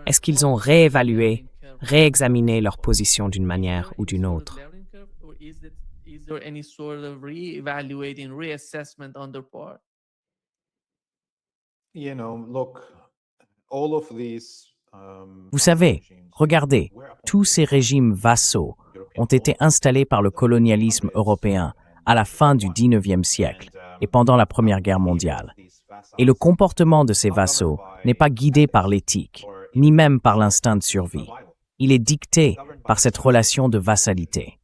Est-ce qu'ils ont réévalué, réexaminé leur position d'une manière ou d'une autre? Vous savez, regardez, tous ces régimes vassaux ont été installés par le colonialisme européen à la fin du XIXe siècle et pendant la Première Guerre mondiale. Et le comportement de ces vassaux n'est pas guidé par l'éthique, ni même par l'instinct de survie. Il est dicté par cette relation de vassalité.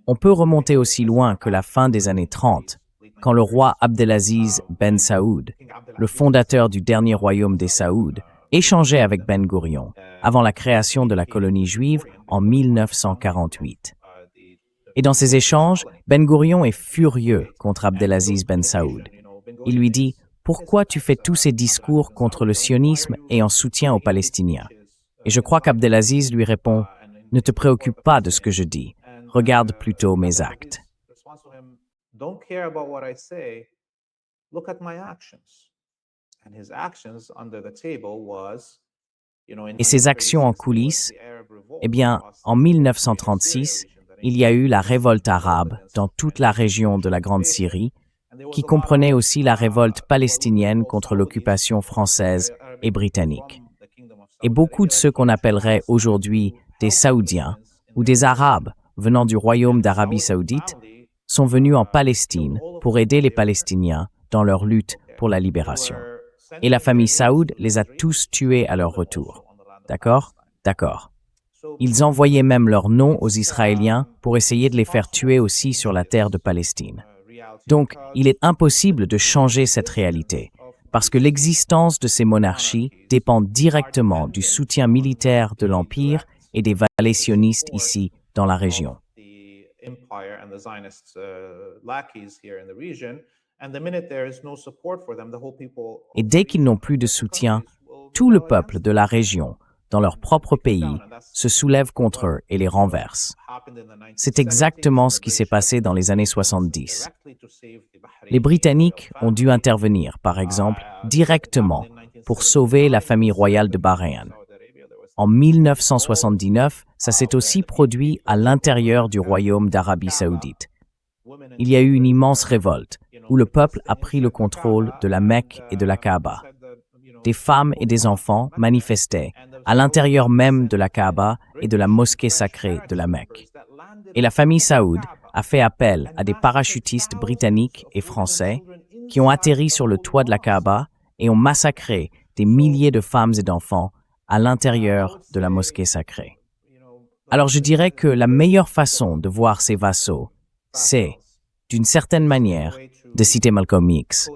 On peut remonter aussi loin que la fin des années 30, quand le roi Abdelaziz Ben Saoud, le fondateur du dernier royaume des Saouds, échangeait avec Ben Gourion avant la création de la colonie juive en 1948. Et dans ces échanges, Ben Gourion est furieux contre Abdelaziz Ben Saoud. Il lui dit « Pourquoi tu fais tous ces discours contre le sionisme et en soutien aux Palestiniens ?» Et je crois qu'Abdelaziz lui répond « Ne te préoccupe pas de ce que je dis, regarde plutôt mes actes. » Et ses actions en coulisses, eh bien, en 1936, il y a eu la révolte arabe dans toute la région de la Grande Syrie, qui comprenait aussi la révolte palestinienne contre l'occupation française et britannique. Et beaucoup de ceux qu'on appellerait aujourd'hui des Saoudiens ou des Arabes venant du royaume d'Arabie saoudite sont venus en Palestine pour aider les Palestiniens dans leur lutte pour la libération. Et la famille Saoud les a tous tués à leur retour. D'accord? D'accord. Ils envoyaient même leurs noms aux Israéliens pour essayer de les faire tuer aussi sur la terre de Palestine. Donc, il est impossible de changer cette réalité, parce que l'existence de ces monarchies dépend directement du soutien militaire de l'Empire et des valets sionistes ici dans la région. Et dès qu'ils n'ont plus de soutien, tout le peuple de la région, dans leur propre pays, se soulève contre eux et les renverse. C'est exactement ce qui s'est passé dans les années 70. Les Britanniques ont dû intervenir, par exemple, directement pour sauver la famille royale de Bahreïn. En 1979, ça s'est aussi produit à l'intérieur du royaume d'Arabie saoudite. Il y a eu une immense révolte où le peuple a pris le contrôle de la Mecque et de la Kaaba. Des femmes et des enfants manifestaient à l'intérieur même de la Kaaba et de la mosquée sacrée de la Mecque. Et la famille Saoud a fait appel à des parachutistes britanniques et français qui ont atterri sur le toit de la Kaaba et ont massacré des milliers de femmes et d'enfants à l'intérieur de la mosquée sacrée. Alors je dirais que la meilleure façon de voir ces vassaux, c'est, d'une certaine manière, de citer Malcolm X.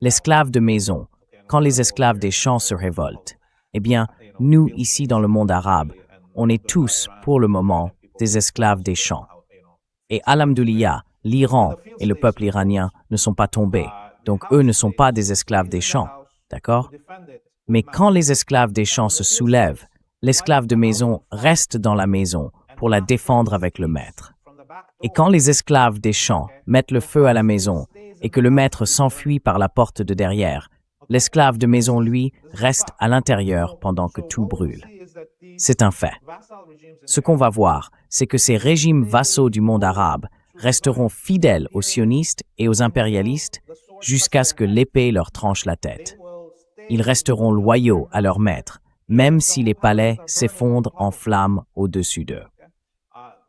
L'esclave de maison, quand les esclaves des champs se révoltent, eh bien, nous, ici dans le monde arabe, on est tous, pour le moment, des esclaves des champs. Et alhamdoulilah, l'Iran et le peuple iranien ne sont pas tombés, donc eux ne sont pas des esclaves des champs, d'accord? Mais quand les esclaves des champs se soulèvent, l'esclave de maison reste dans la maison pour la défendre avec le maître. Et quand les esclaves des champs mettent le feu à la maison et que le maître s'enfuit par la porte de derrière, l'esclave de maison, lui, reste à l'intérieur pendant que tout brûle. C'est un fait. Ce qu'on va voir, c'est que ces régimes vassaux du monde arabe resteront fidèles aux sionistes et aux impérialistes jusqu'à ce que l'épée leur tranche la tête. Ils resteront loyaux à leur maître, même si les palais s'effondrent en flammes au-dessus d'eux.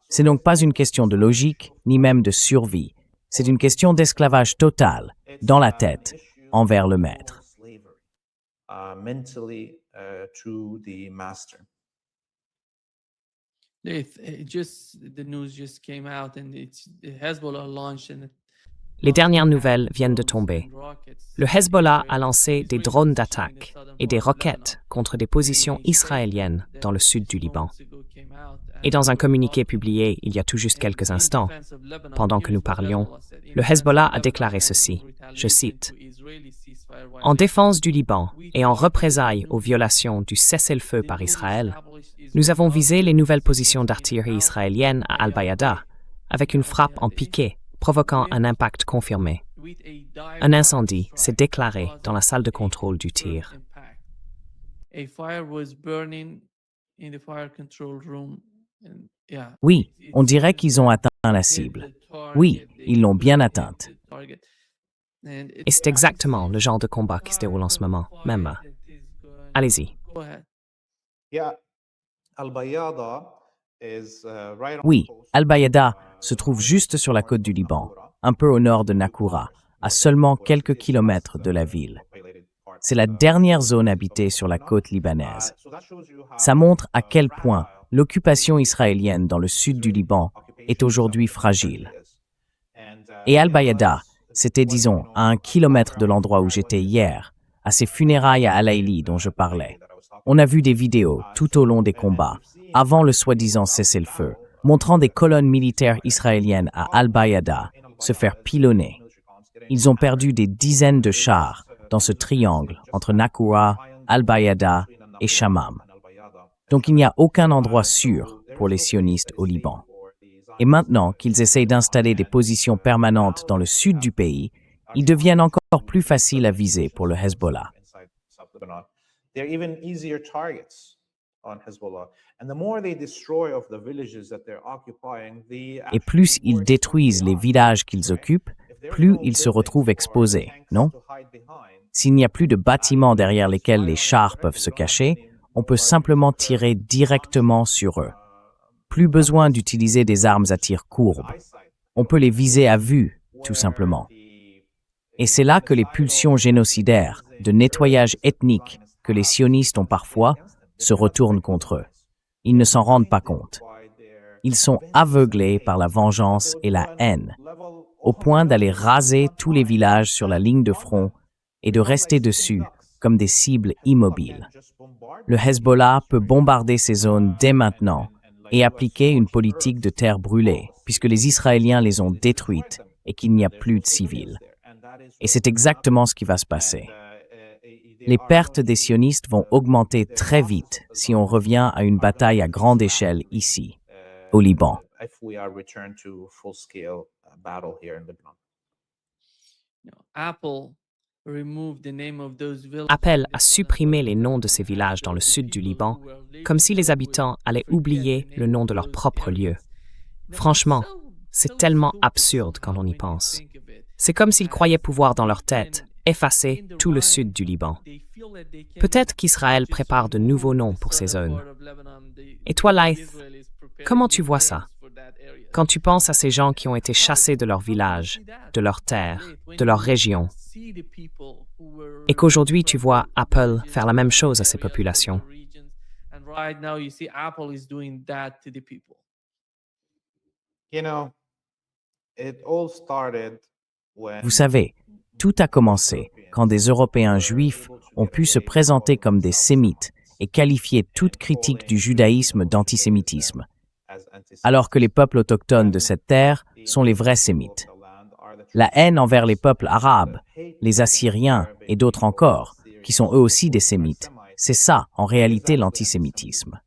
C'est donc pas une question de logique, ni même de survie. C'est une question d'esclavage total, dans la tête, envers le maître. Les dernières nouvelles viennent de tomber. Le Hezbollah a lancé des drones d'attaque et des roquettes contre des positions israéliennes dans le sud du Liban. Et dans un communiqué publié il y a tout juste quelques instants, pendant que nous parlions, le Hezbollah a déclaré ceci, je cite, « En défense du Liban et en représailles aux violations du cessez-le-feu par Israël, nous avons visé les nouvelles positions d'artillerie israélienne à Al-Bayada avec une frappe en piqué, provoquant un impact confirmé. Un incendie s'est déclaré dans la salle de contrôle du tir. » Oui, on dirait qu'ils ont atteint la cible. Oui, ils l'ont bien atteinte. Et c'est exactement le genre de combat qui se déroule en ce moment, même. Allez-y. Oui, Al-Bayada se trouve juste sur la côte du Liban, un peu au nord de Nakoura, à seulement quelques kilomètres de la ville. C'est la dernière zone habitée sur la côte libanaise. Ça montre à quel point l'occupation israélienne dans le sud du Liban est aujourd'hui fragile. Et Al-Bayada, c'était, disons, à 1 kilomètre de l'endroit où j'étais hier, à ces funérailles à Al-Aili dont je parlais. On a vu des vidéos tout au long des combats, avant le soi-disant cessez-le-feu, montrant des colonnes militaires israéliennes à Al-Bayada se faire pilonner. Ils ont perdu des dizaines de chars dans ce triangle entre Nakoura, Al-Bayada et Shamam. Donc il n'y a aucun endroit sûr pour les sionistes au Liban. Et maintenant qu'ils essayent d'installer des positions permanentes dans le sud du pays, ils deviennent encore plus faciles à viser pour le Hezbollah. Et plus ils détruisent les villages qu'ils occupent, plus ils se retrouvent exposés, non? S'il n'y a plus de bâtiments derrière lesquels les chars peuvent se cacher, on peut simplement tirer directement sur eux. Plus besoin d'utiliser des armes à tir courbe. On peut les viser à vue, tout simplement. Et c'est là que les pulsions génocidaires, de nettoyage ethnique que les sionistes ont parfois, se retournent contre eux. Ils ne s'en rendent pas compte. Ils sont aveuglés par la vengeance et la haine, au point d'aller raser tous les villages sur la ligne de front et de rester dessus comme des cibles immobiles. Le Hezbollah peut bombarder ces zones dès maintenant et appliquer une politique de terre brûlée, puisque les Israéliens les ont détruites et qu'il n'y a plus de civils. Et c'est exactement ce qui va se passer. Les pertes des sionistes vont augmenter très vite si on revient à une bataille à grande échelle ici, au Liban. Apple a supprimé les noms de ces villages dans le sud du Liban, comme si les habitants allaient oublier le nom de leur propre lieu. Franchement, c'est tellement absurde quand on y pense. C'est comme s'ils croyaient pouvoir dans leur tête effacer tout le sud du Liban. Peut-être qu'Israël prépare de nouveaux noms pour ces zones. Et toi, Laith, comment tu vois ça? Quand tu penses à ces gens qui ont été chassés de leur village, de leur terre, de leur région, et qu'aujourd'hui tu vois Apple faire la même chose à ces populations. Vous savez, tout a commencé quand des Européens juifs ont pu se présenter comme des sémites et qualifier toute critique du judaïsme d'antisémitisme, alors que les peuples autochtones de cette terre sont les vrais sémites. La haine envers les peuples arabes, les Assyriens et d'autres encore, qui sont eux aussi des sémites, c'est ça, en réalité, l'antisémitisme.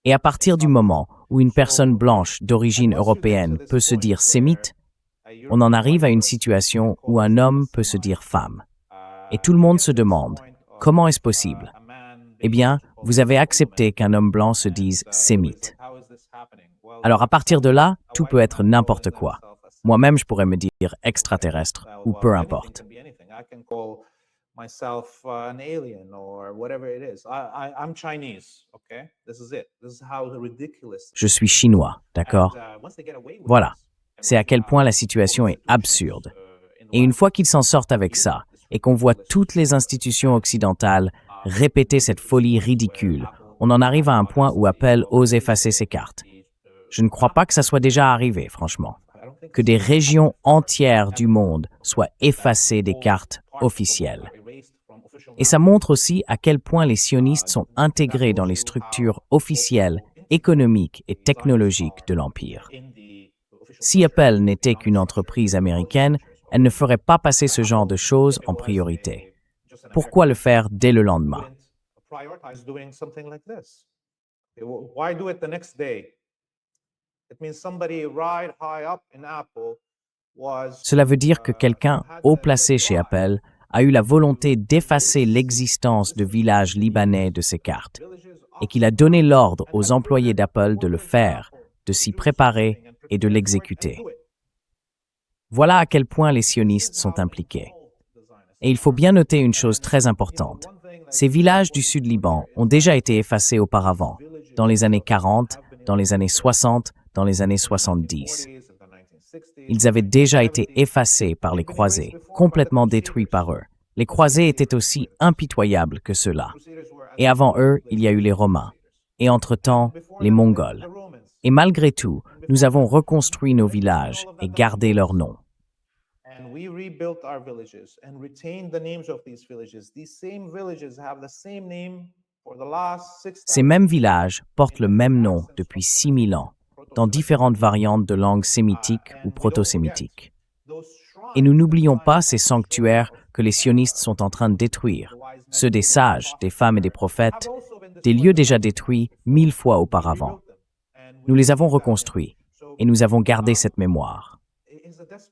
Et à partir du moment où une personne blanche d'origine européenne peut se dire sémite, on en arrive à une situation où un homme peut se dire femme. Et tout le monde se demande, comment est-ce possible? Eh bien, vous avez accepté qu'un homme blanc se dise sémite. Alors à partir de là, tout peut être n'importe quoi. Moi-même, je pourrais me dire extraterrestre, ou peu importe. Je suis chinois, d'accord? Voilà. C'est à quel point la situation est absurde. Et une fois qu'ils s'en sortent avec ça, et qu'on voit toutes les institutions occidentales répéter cette folie ridicule, on en arrive à un point où Apple ose effacer ses cartes. Je ne crois pas que ça soit déjà arrivé, franchement. Que des régions entières du monde soient effacées des cartes officielles. Et ça montre aussi à quel point les sionistes sont intégrés dans les structures officielles, économiques et technologiques de l'Empire. Si Apple n'était qu'une entreprise américaine, elle ne ferait pas passer ce genre de choses en priorité. Pourquoi le faire dès le lendemain? Cela veut dire que quelqu'un haut placé chez Apple a eu la volonté d'effacer l'existence de villages libanais de ses cartes et qu'il a donné l'ordre aux employés d'Apple de le faire, de s'y préparer et de l'exécuter. Voilà à quel point les sionistes sont impliqués. Et il faut bien noter une chose très importante. Ces villages du sud Liban ont déjà été effacés auparavant, dans les années 40, dans les années 60, dans les années 70. Ils avaient déjà été effacés par les croisés, complètement détruits par eux. Les croisés étaient aussi impitoyables que ceux-là. Et avant eux, il y a eu les Romains. Et entre-temps, les Mongols. Et malgré tout, nous avons reconstruit nos villages et gardé leurs noms. Ces mêmes villages portent le même nom depuis 6000 ans, dans différentes variantes de langue sémitique ou proto-sémitique. Et nous n'oublions pas ces sanctuaires que les sionistes sont en train de détruire, ceux des sages, des femmes et des prophètes, des lieux déjà détruits 1000 fois auparavant. Nous les avons reconstruits et nous avons gardé cette mémoire.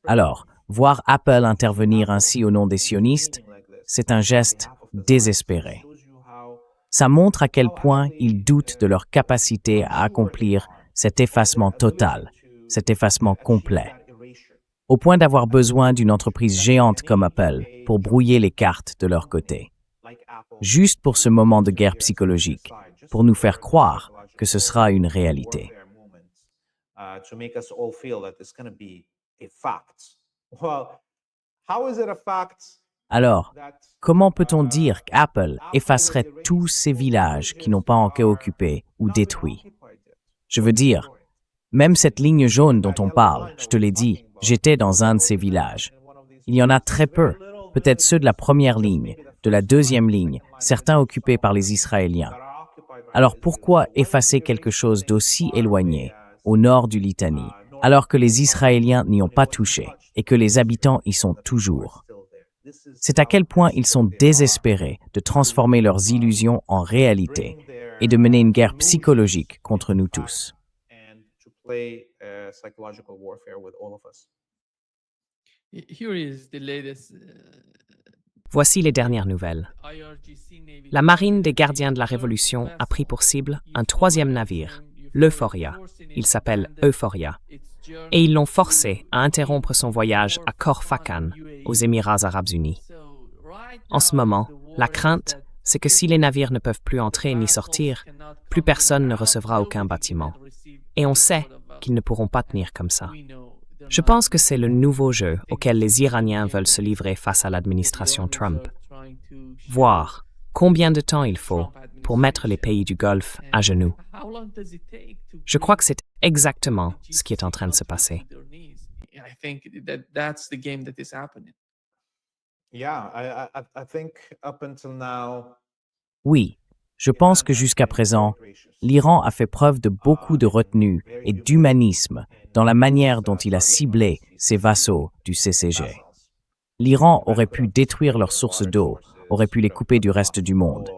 Alors, voir Apple intervenir ainsi au nom des sionistes, c'est un geste désespéré. Ça montre à quel point ils doutent de leur capacité à accomplir cet effacement total, cet effacement complet, au point d'avoir besoin d'une entreprise géante comme Apple pour brouiller les cartes de leur côté. Juste pour ce moment de guerre psychologique, pour nous faire croire que ce sera une réalité. How is it a fact Alors, that comment peut-on dire qu'Apple effacerait tous ces villages qui n'ont pas encore occupé ou détruits? Je veux dire, même cette ligne jaune dont on parle, je te l'ai dit, j'étais dans un de ces villages. Il y en a très peu, peut-être ceux de la première ligne, de la deuxième ligne, certains occupés par les Israéliens. Alors pourquoi effacer quelque chose d'aussi éloigné, au nord du Litanie, alors que les Israéliens n'y ont pas touché et que les habitants y sont toujours? C'est à quel point ils sont désespérés de transformer leurs illusions en réalité et de mener une guerre psychologique contre nous tous. and to play psychological warfare with all of us. Here is the latest Voici les dernières nouvelles. IRGC Navy. La marine des gardiens de la Révolution a pris pour cible un troisième navire, l'Euphoria. Il s'appelle Euphoria. Et ils l'ont forcé à interrompre son voyage à Khor Fakkan, aux Émirats arabes unis. En ce moment, la crainte, c'est que si les navires ne peuvent plus entrer ni sortir, plus personne ne recevra aucun bâtiment. Et on sait qu'ils ne pourront pas tenir comme ça. Je pense que c'est le nouveau jeu auquel les Iraniens veulent se livrer face à l'administration Trump. Voir combien de temps il faut pour mettre les pays du Golfe à genoux. Je crois que c'est exactement ce qui est en train de se passer. I think that's the game that is happening. Yeah, I think up until now, Oui, je pense que jusqu'à présent, l'Iran a fait preuve de beaucoup de retenue et d'humanisme dans la manière dont il a ciblé ses vassaux du CCG. L'Iran aurait pu détruire leurs sources d'eau, aurait pu les couper du reste du monde.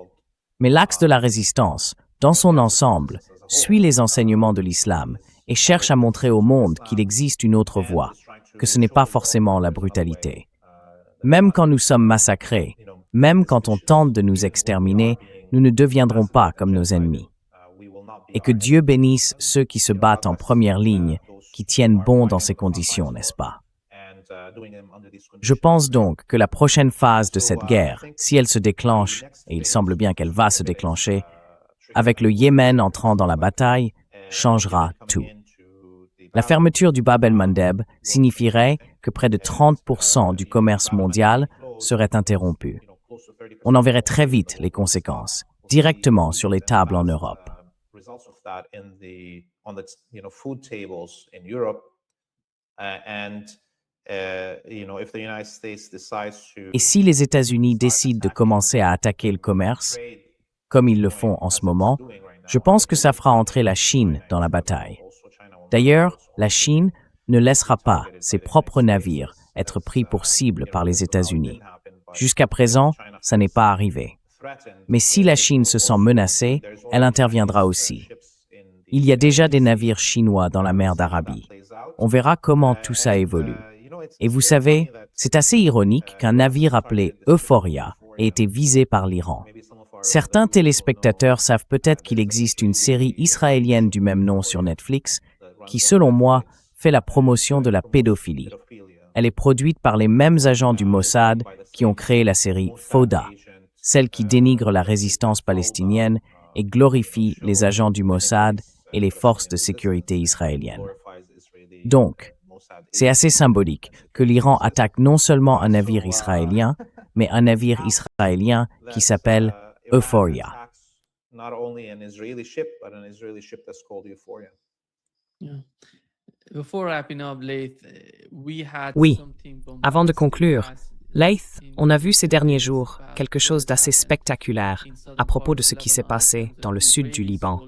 Mais l'axe de la résistance, dans son ensemble, suit les enseignements de l'islam et cherche à montrer au monde qu'il existe une autre voie, que ce n'est pas forcément la brutalité. Même quand nous sommes massacrés, même quand on tente de nous exterminer, nous ne deviendrons pas comme nos ennemis. Et que Dieu bénisse ceux qui se battent en première ligne, qui tiennent bon dans ces conditions, n'est-ce pas? Je pense donc que la prochaine phase de cette guerre, si elle se déclenche, et il semble bien qu'elle va se déclencher, avec le Yémen entrant dans la bataille, changera tout. La fermeture du Bab el-Mandeb signifierait que près de 30% du commerce mondial serait interrompu. On en verrait très vite les conséquences, directement sur les tables en Europe. Et si les États-Unis décident de commencer à attaquer le commerce, comme ils le font en ce moment, je pense que ça fera entrer la Chine dans la bataille. D'ailleurs, la Chine ne laissera pas ses propres navires être pris pour cible par les États-Unis. Jusqu'à présent, ça n'est pas arrivé. Mais si la Chine se sent menacée, elle interviendra aussi. Il y a déjà des navires chinois dans la mer d'Arabie. On verra comment tout ça évolue. Et vous savez, c'est assez ironique qu'un navire appelé Euphoria ait été visé par l'Iran. Certains téléspectateurs savent peut-être qu'il existe une série israélienne du même nom sur Netflix qui, selon moi, fait la promotion de la pédophilie. Elle est produite par les mêmes agents du Mossad qui ont créé la série Fauda, celle qui dénigre la résistance palestinienne et glorifie les agents du Mossad et les forces de sécurité israéliennes. Donc, c'est assez symbolique que l'Iran attaque non seulement un navire israélien, mais un navire israélien qui s'appelle Euphoria. Oui, avant de conclure, Laith, on a vu ces derniers jours quelque chose d'assez spectaculaire à propos de ce qui s'est passé dans le sud du Liban,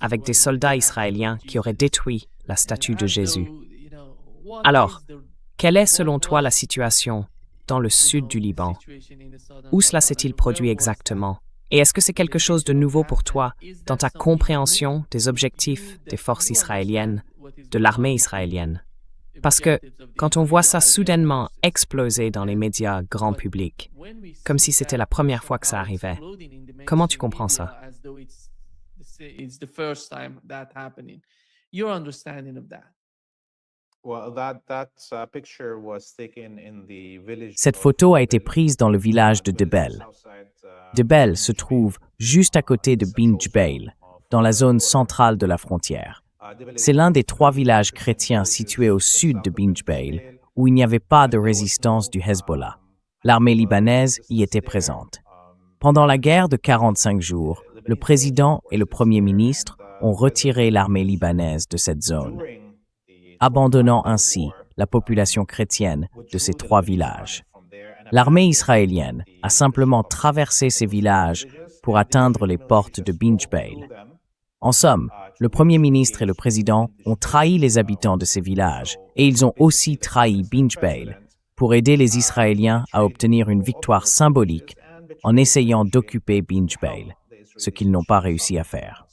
avec des soldats israéliens qui auraient détruit la statue de Jésus. Alors, quelle est selon toi la situation dans le sud du Liban? Où cela s'est-il produit exactement? Et est-ce que c'est quelque chose de nouveau pour toi dans ta compréhension des objectifs des forces israéliennes, de l'armée israélienne? Parce que quand on voit ça soudainement exploser dans les médias grand public, comme si c'était la première fois que ça arrivait, comment tu comprends ça? Cette photo a été prise dans le village de Debel. Debel se trouve juste à côté de Bin Jbeil, dans la zone centrale de la frontière. C'est l'un des 3 villages chrétiens situés au sud de Bin Jbeil, où il n'y avait pas de résistance du Hezbollah. L'armée libanaise y était présente. Pendant la guerre de 45 jours, le président et le premier ministre ont retiré l'armée libanaise de cette zone, abandonnant ainsi la population chrétienne de ces 3 villages. L'armée israélienne a simplement traversé ces villages pour atteindre les portes de Binjbeil. En somme, le Premier ministre et le Président ont trahi les habitants de ces villages et ils ont aussi trahi Binjbeil pour aider les Israéliens à obtenir une victoire symbolique en essayant d'occuper Binjbeil, ce qu'ils n'ont pas réussi à faire.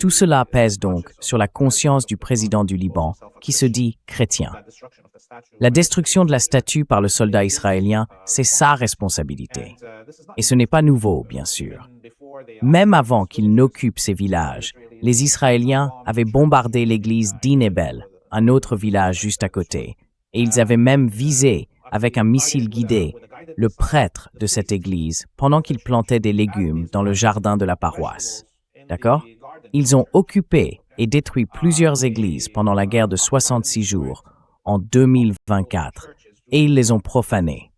Tout cela pèse donc sur la conscience du président du Liban, qui se dit chrétien. La destruction de la statue par le soldat israélien, c'est sa responsabilité. Et ce n'est pas nouveau, bien sûr. Même avant qu'il n'occupe ces villages, les Israéliens avaient bombardé l'église d'Inebel, un autre village juste à côté, et ils avaient même visé, avec un missile guidé, le prêtre de cette église pendant qu'il plantait des légumes dans le jardin de la paroisse. D'accord ? Ils ont occupé et détruit plusieurs églises pendant la guerre de 66 jours en 2024 et ils les ont profanées.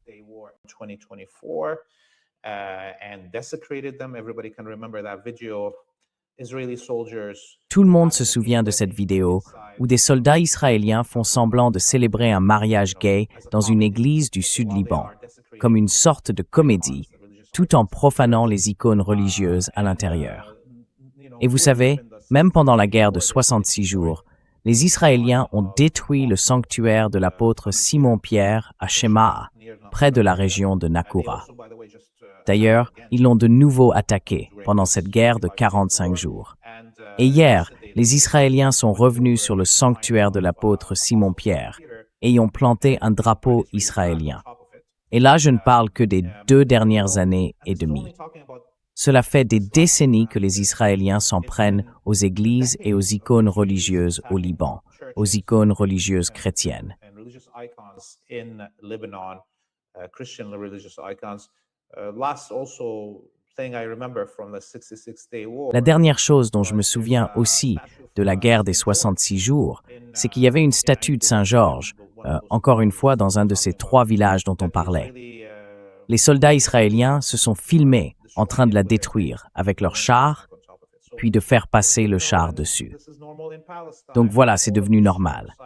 Tout le monde se souvient de cette vidéo où des soldats israéliens font semblant de célébrer un mariage gay dans une église du Sud-Liban, comme une sorte de comédie, tout en profanant les icônes religieuses à l'intérieur. Et vous savez, même pendant la guerre de 66 jours, les Israéliens ont détruit le sanctuaire de l'apôtre Simon-Pierre à Shema'a, près de la région de Nakura. D'ailleurs, ils l'ont de nouveau attaqué pendant cette guerre de 45 jours. Et hier, les Israéliens sont revenus sur le sanctuaire de l'apôtre Simon-Pierre et y ont planté un drapeau israélien. Et là, je ne parle que des 2 dernières années et demie. Cela fait des décennies que les Israéliens s'en prennent aux églises et aux icônes religieuses au Liban, aux icônes religieuses chrétiennes. La dernière chose dont je me souviens aussi de la guerre des 66 jours, c'est qu'il y avait une statue de Saint-Georges, encore une fois dans un de ces 3 villages dont on parlait. Les soldats israéliens se sont filmés en train de la détruire avec leurs chars, puis de faire passer le char dessus. Donc voilà, c'est devenu normal.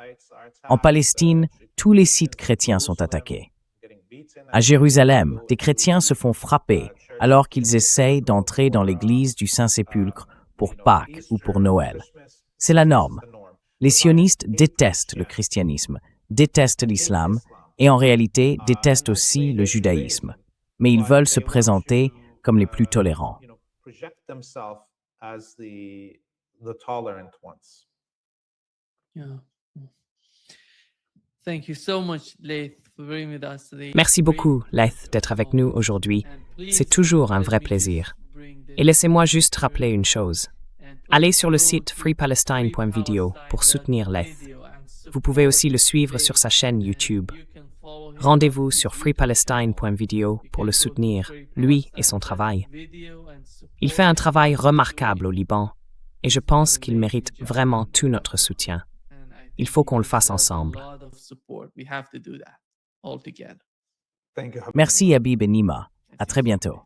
En Palestine, tous les sites chrétiens sont attaqués. À Jérusalem, des chrétiens se font frapper alors qu'ils essayent d'entrer dans l'église du Saint-Sépulcre pour Pâques ou pour Noël. C'est la norme. Les sionistes détestent le christianisme, détestent l'islam et en réalité détestent aussi le judaïsme. Mais ils veulent se présenter comme les plus tolérants. Merci beaucoup, Laith, d'être avec nous aujourd'hui. C'est toujours un vrai plaisir. Et laissez-moi juste rappeler une chose. Allez sur le site freepalestine.video pour soutenir Laith. Vous pouvez aussi le suivre sur sa chaîne YouTube. Rendez-vous sur freepalestine.video pour le soutenir, lui et son travail. Il fait un travail remarquable au Liban et je pense qu'il mérite vraiment tout notre soutien. Il faut qu'on le fasse ensemble. Merci Habib et Nima. À très bientôt.